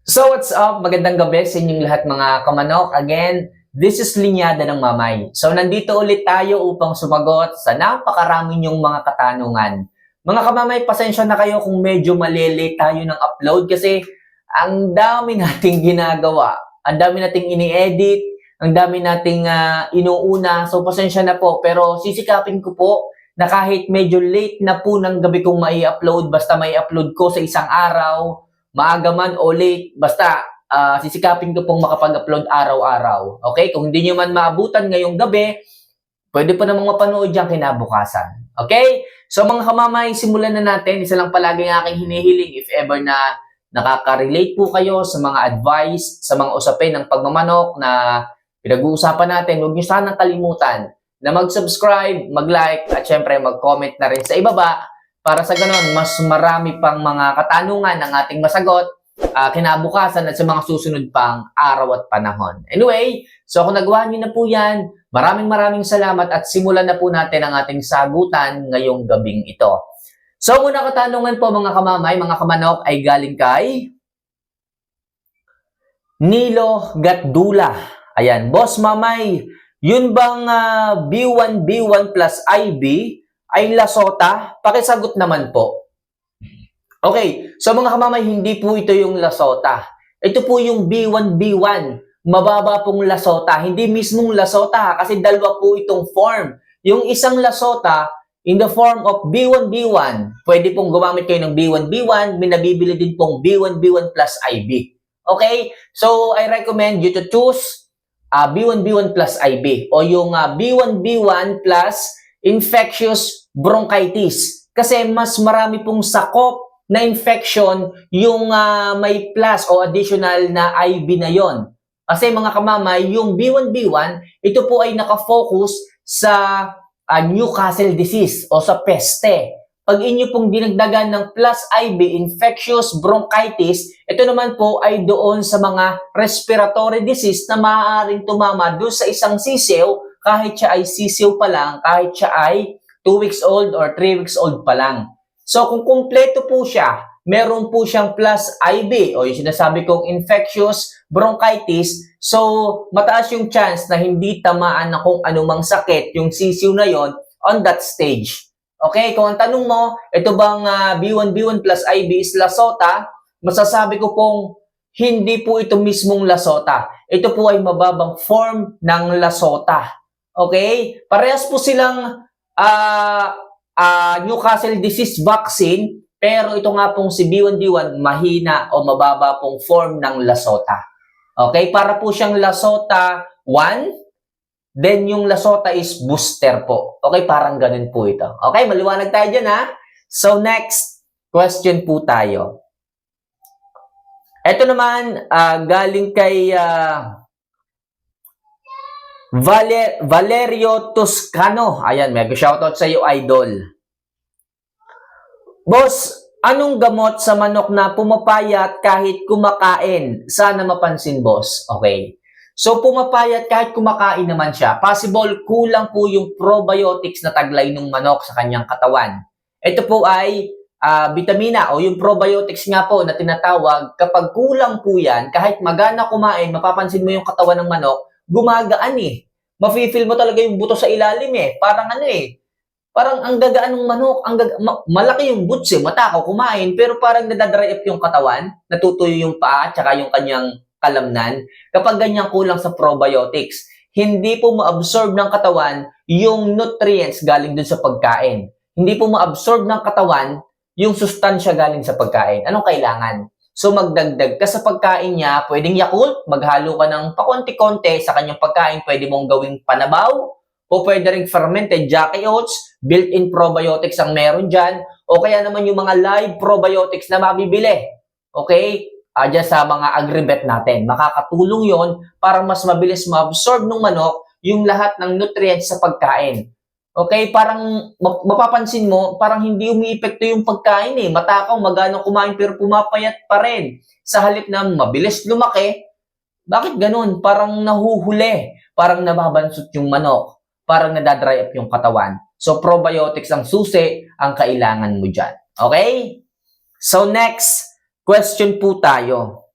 So what's up? Magandang gabi sa inyong lahat mga kamanok. Again, this is Linyada ng Mamay. So nandito ulit tayo upang sumagot sa napakarami niyong mga katanungan. Mga kamamay, pasensya na kayo kung medyo malilate tayo ng upload kasi ang dami nating ginagawa. Ang dami nating ini-edit, ang dami nating inuuna. So pasensya na po, pero sisikapin ko po na kahit medyo late na po ng gabi kong mai-upload, basta may upload ko sa isang araw, maaga man o late, basta sisikapin ko pong makapag-upload araw-araw. Okay? Kung hindi nyo man maabutan ngayong gabi, pwede pa namang mapanood yan kinabukasan. Okay? So mga kamamay, simulan na natin. Isa lang palagi ng aking hinihiling if ever na nakaka-relate po kayo sa mga advice, sa mga usapin ng pagmamanok na pinag-uusapan natin, huwag nyo sanang kalimutan na mag-subscribe, mag-like, at syempre mag-comment na rin sa ibaba para sa ganon, mas marami pang mga katanungan ang ating masagot kinabukasan at sa mga susunod pang araw at panahon. Anyway, so kung nagawa niyo na po yan, maraming salamat at simulan na po natin ang ating sagutan ngayong gabing ito. So muna katanungan po mga kamamay, mga kamanok ay galing kay Nilo Gatdula. Ayan, Boss Mamay, yun bang B1 plus IB ay lasota? Pakisagot naman po. Okay, so mga kamamay, hindi po ito yung lasota. Ito po yung B1. Mababa pong lasota. Hindi mismong lasota kasi dalawa po itong form. Yung isang lasota in the form of B1. Pwede pong gumamit kayo ng B1. May nabibili din pong B1 plus IB. Okay, so I recommend you to choose B1 plus IB o yung B1 plus infectious bronchitis. Kasi mas marami pong sakop na infection yung may plus o additional na IB na yon. Kasi mga kamamay, yung B1, ito po ay nakafocus sa Newcastle disease o sa peste. Pag inyo pong dinagdagan ng plus IB, infectious bronchitis, ito naman po ay doon sa mga respiratory disease na maaaring tumama doon sa isang sisiw kahit siya ay sisiw pa lang, kahit siya ay 2 weeks old or 3 weeks old pa lang. So kung kumpleto po siya, meron po siyang plus IB o yung sinasabi kong infectious bronchitis, so mataas yung chance na hindi tamaan na kung anumang sakit yung sisiw na yon on that stage. Okay, kung ang tanong mo, ito bang B1 plus IB is lasota, masasabi ko pong hindi po ito mismong lasota. Ito po ay mababang form ng lasota. Okay? Parehas po silang Newcastle disease vaccine, pero ito nga pong si B1 mahina o mababa pong form ng lasota. Okay? Para po siyang lasota 1, then yung lasota is booster po. Okay? Parang ganun po ito. Okay? Maliwanag tayo dyan ha? So next question po tayo. Ito naman, galing kay Valerio Toscano. Ayan, mega shoutout sa iyo, idol. Boss, anong gamot sa manok na pumapayat kahit kumakain? Sana mapansin, boss. Okay. So, pumapayat kahit kumakain naman siya. Possible, kulang po yung probiotics na taglay ng manok sa kanyang katawan. Ito po ay vitamina o yung probiotics nga po na tinatawag. Kapag kulang po yan, kahit magana kumain, mapapansin mo yung katawan ng manok, gumagaan eh. Mafe-feel mo talaga yung buto sa ilalim eh. Parang parang ang gagaan ng manok, malaki yung boots eh, matakaw kumain, pero parang nadadry up yung katawan, natutuyo yung paa, tsaka yung kanyang kalamnan. Kapag ganyan kulang sa probiotics, hindi po ma-absorb ng katawan yung nutrients galing dun sa pagkain. Hindi po ma-absorb ng katawan yung sustansya galing sa pagkain. Anong kailangan? So magdagdag ka sa pagkain niya, pwedeng Yakult, maghalo ka ng pakonti-konti sa kanyang pagkain, pwede mong gawing panabaw, o pwede ring fermented Jackie Oats, built-in probiotics ang meron dyan, o kaya naman yung mga live probiotics na mabibili. Okay? Dyan sa mga agribet natin. Makakatulong yon para mas mabilis ma-absorb ng manok yung lahat ng nutrients sa pagkain. Okay, parang mapapansin mo, parang hindi umiepekto yung pagkain eh. Matakaw, magano kumain pero pumapayat pa rin. Sa halip na mabilis lumaki, bakit ganun? Parang nahuhuli, parang nababansot yung manok, parang nadadry up yung katawan. So, probiotics ang susi ang kailangan mo dyan. Okay? So, next question po tayo.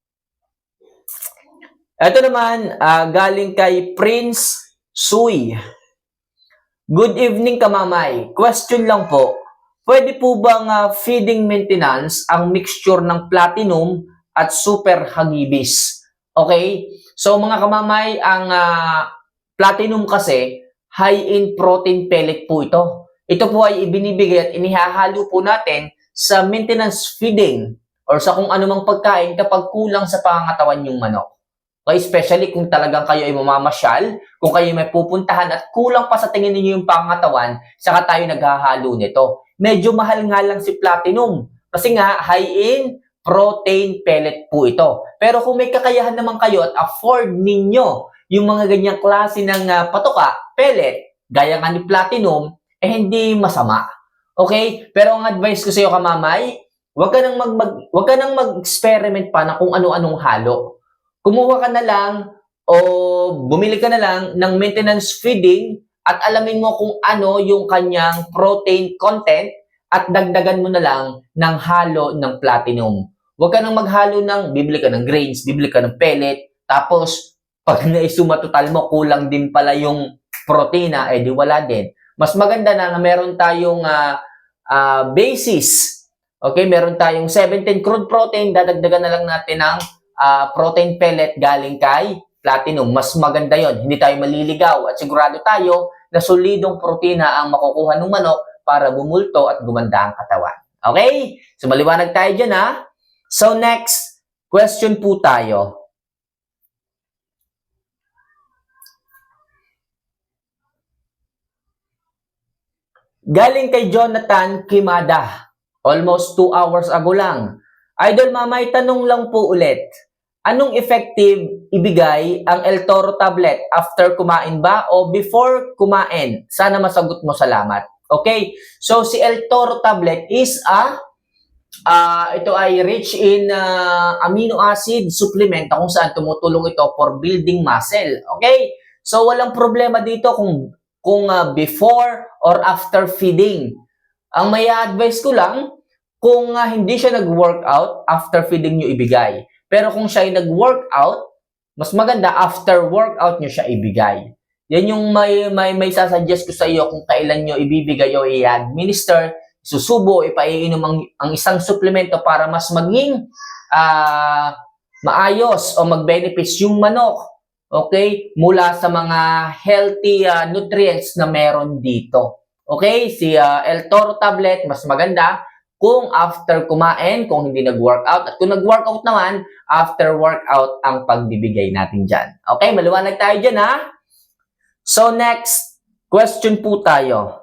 Ito naman, galing kay Prince Sui. Good evening, Kamamay. Question lang po. Pwede po bang feeding maintenance ang mixture ng platinum at super hagibis? Okay? So mga Kamamay, ang platinum kasi high in protein pellet po ito. Ito po ay ibinibigay at inihahalo po natin sa maintenance feeding or sa kung anumang pagkain kapag kulang sa pangangatawan yung manok. Okay, especially kung talagang kayo ay mamamasyal, kung kayo may pupuntahan at kulang pa sa tingin ninyo yung pangangatawan, saka tayo naghahalo nito. Medyo mahal nga lang si platinum kasi nga high in protein pellet po ito. Pero kung may kakayahan naman kayo at afford ninyo yung mga ganyang klase ng patoka, pellet, gaya nga ni platinum, hindi masama. Okay? Pero ang advice ko sa iyo, Kamamay, wag ka nang mag-experiment pa na kung ano-anong halo. Kumuha ka na lang o bumili ka na lang ng maintenance feeding at alamin mo kung ano yung kanyang protein content at dagdagan mo na lang ng halo ng platinum. Huwag ka nang maghalo ng bibili ka ng grains, bibili ka ng pellet, tapos pag naisuma total mo, kulang din pala yung protina, di wala din. Mas maganda na meron tayong basis. Okay, meron tayong 17 crude protein, dadagdagan na lang natin ng protein pellet galing kay platinum. Mas maganda yon. Hindi tayo maliligaw at sigurado tayo na solidong protina ang makukuha ng manok para bumulto at gumanda ang katawan. Okay? So maliwanag tayo dyan ha. So next question po tayo. Galing kay Jonathan Kimada. Almost 2 hours ago lang. Idol Mamay, tanong lang po ulit. Anong effective ibigay ang El Toro tablet after kumain ba o before kumain? Sana masagot mo, salamat. Okay? So si El Toro tablet is ito ay rich in amino acid supplement kung saan tumutulong ito for building muscle. Okay? So walang problema dito kung before or after feeding. Ang may advice ko lang, kung hindi siya nag-workout, after feeding nyo ibigay. Pero kung siya ay nag-workout, mas maganda after workout nyo siya ibigay. Yan yung may sasuggest ko sa iyo kung kailan nyo ibibigay o i-administer, susubo, ipaiinom ang isang suplemento para mas maging maayos o mag-benefits yung manok. Okay? Mula sa mga healthy nutrients na meron dito. Okay? Si El Toro tablet, mas maganda kung after kumain, kung hindi nag-workout. At kung nag-workout naman, after workout ang pagbibigay natin dyan. Okay? Maliwanag tayo dyan ha? So next question po tayo.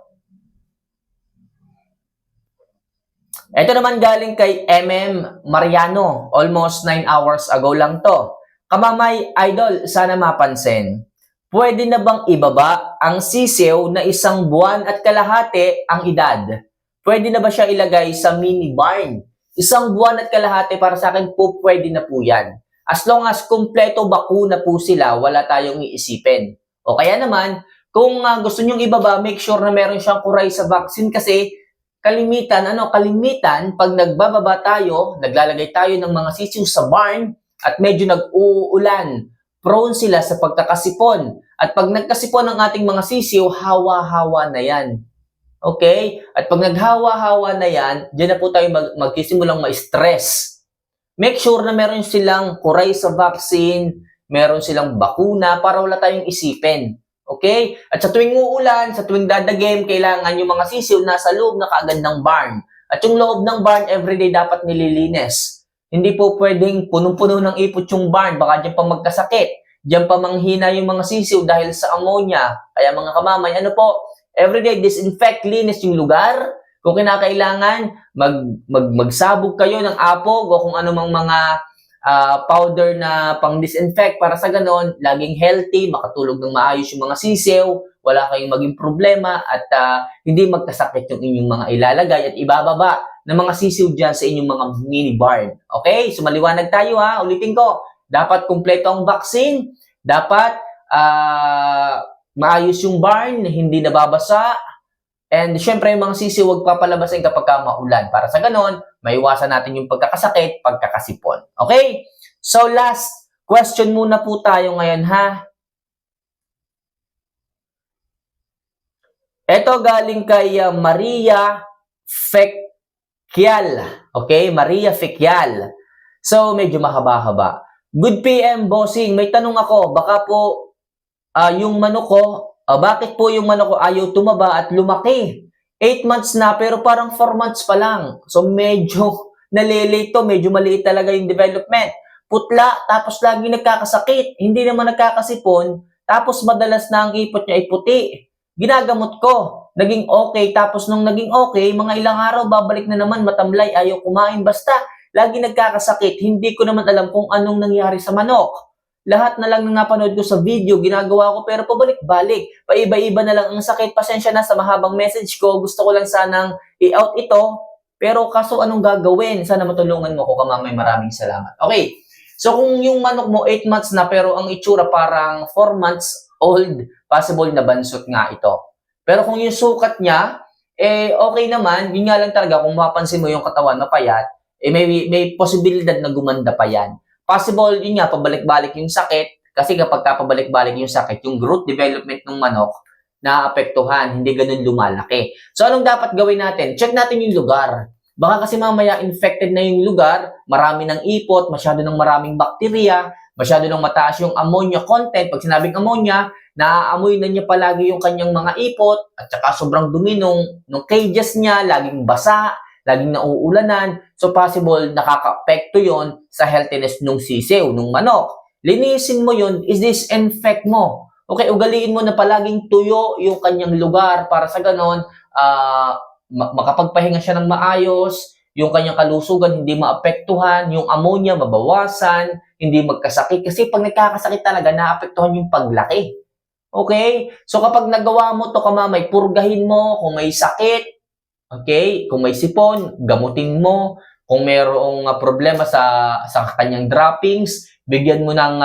Ito naman galing kay MM Mariano. Almost 9 hours ago lang to. Kamamay, idol, sana mapansin. Pwede na bang ibaba ang sisiw na 1 buwan at kalahati ang edad? Pwede na ba siya ilagay sa mini barn? 1 buwan at kalahati para sa akin po, pwede na po yan. As long as kumpleto bakuna po sila, wala tayong iisipin. O kaya naman, kung gusto nyong ibaba, make sure na meron siyang kuray sa vaccine kasi kalimitan, pag nagbababa tayo, naglalagay tayo ng mga sisiw sa barn at medyo nag-uulan, prone sila sa pagkakasipon. At pag nagkasipon ang ating mga sisiw, hawa-hawa na yan. Okay? At pag naghawa-hawa na yan, dyan na po tayo magkisimulang ma-stress. Make sure na meron silang kuray sa vaccine, meron silang bakuna para wala tayong isipin. Okay? At sa tuwing uulan, sa tuwing dadagim, kailangan yung mga sisiw nasa loob na kaagad ng barn. At yung loob ng barn, everyday dapat nililinis. Hindi po pwedeng punong-puno ng ipot yung barn, baka dyan pa magkasakit. Dyan pa manghina yung mga sisiw dahil sa ammonia. Kaya mga kamamay, everyday disinfect, linis yung lugar. Kung kinakailangan, magsabog kayo ng apog o kung anumang mga powder na pang-disinfect para sa ganon, laging healthy, makatulog ng maayos yung mga sisiw, wala kayong maging problema at hindi magkasakit yung inyong mga ilalagay at ibababa ng mga sisiw dyan sa inyong mga mini barn. Okay? So maliwanag tayo ha. Ulitin ko, dapat kumpleto ang vaccine, dapat maayos yung barn, hindi nababasa, and syempre yung mga sisiw huwag papalabasin kapag maulan. Para sa ganon, maiwasan natin yung pagkakasakit, pagkakasipon. Okay? So last question muna po tayo ngayon, ha? Ito galing kay Maria Fekyal. Okay, Maria Fekyal. So, medyo mahaba-haba. Good PM, bossing. May tanong ako. Baka po yung manok ko, bakit po yung manok ko ayaw tumaba at lumaki? 8 months na, pero parang 4 months pa lang. So, medyo nalilate to. Medyo maliit talaga yung development. Putla, tapos lagi nagkakasakit. Hindi naman nagkakasipon. Tapos madalas na ang ipot niya ay puti. Ginagamot ko. Naging okay. Tapos nung naging okay, mga ilang araw, babalik na naman, matamlay, ayaw kumain. Basta, lagi nagkakasakit. Hindi ko naman alam kung anong nangyari sa manok. Lahat na lang ng napanood ko sa video, ginagawa ko, pero pabalik-balik. Paiba-iba na lang ang sakit. Pasensya na sa mahabang message ko. Gusto ko lang sanang i-out ito. Pero kaso anong gagawin? Sana matulungan mo ko, Kamamay. Maraming salamat. Okay. So kung yung manok mo 8 months na, pero ang itsura parang 4 months old, possible na bansot nga ito. Pero kung yung sukat niya, okay naman. Yun nga lang talaga, kung mapansin mo yung katawan na payat, may posibilidad na gumanda pa yan. Possible, yun nga, pabalik-balik yung sakit. Kasi kapag pabalik-balik yung sakit, yung growth development ng manok, naapektuhan, hindi ganun lumalaki. So, anong dapat gawin natin? Check natin yung lugar. Baka kasi mamaya infected na yung lugar, marami ng ipot, masyado ng maraming bakterya, masyado ng mataas yung ammonia content. Pag sinabing ammonia, naaamoy na niya palagi yung kanyang mga ipot, at saka sobrang dumi nung cages niya, laging basa, laging nauulanan. So possible nakaka-apekto yon sa healthiness nung sisiw, nung manok. Linisin mo yun, is-disinfect mo. Okay, ugaliin mo na palaging tuyo yung kanyang lugar para sa ganon, makapagpahinga siya ng maayos, yung kanyang kalusugan hindi maapektuhan, yung ammonia mabawasan, hindi magkasakit. Kasi pag nagkakasakit talaga, naapektuhan yung paglaki. Okay? So kapag nagawa mo to, Kamamay, purgahin mo kung may sakit. Okay? Kung may sipon, gamutin mo. Kung mayroong problema sa kanyang droppings, bigyan mo ng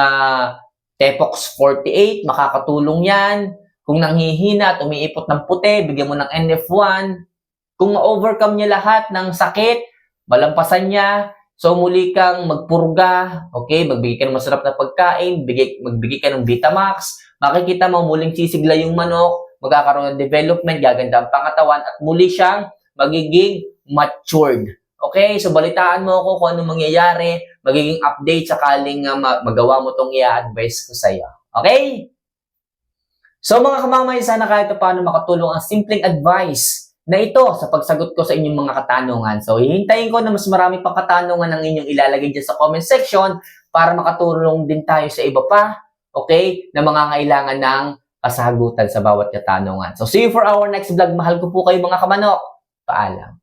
Tepox 48, makakatulong yan. Kung nanghihina at umiipot ng puti, bigyan mo ng NF1. Kung ma-overcome niya lahat ng sakit, malampasan niya, so muli kang magpurga, okay? Magbigay ka ng masarap na pagkain, magbigay ka ng Vitamax, makikita mo muling sisigla yung manok, magkakaroon ng development, gaganda ang pangatawan, at muli siyang magiging matured. Okay? So balitaan mo ako kung ano mangyayari, magiging update sakaling magawa mo itong i-advise ko sa iyo. Okay? So mga Kamamay, sana kahit paano makatulong ang simpleng advice na ito sa pagsagot ko sa inyong mga katanungan. So, hihintayin ko na mas marami pang katanungan ang inyong ilalagay dyan sa comment section para makatulong din tayo sa iba pa, okay, na mga kailangan ng kasagutan sa bawat katanungan. So, see you for our next vlog. Mahal ko po kayo mga kamanok. Paalam.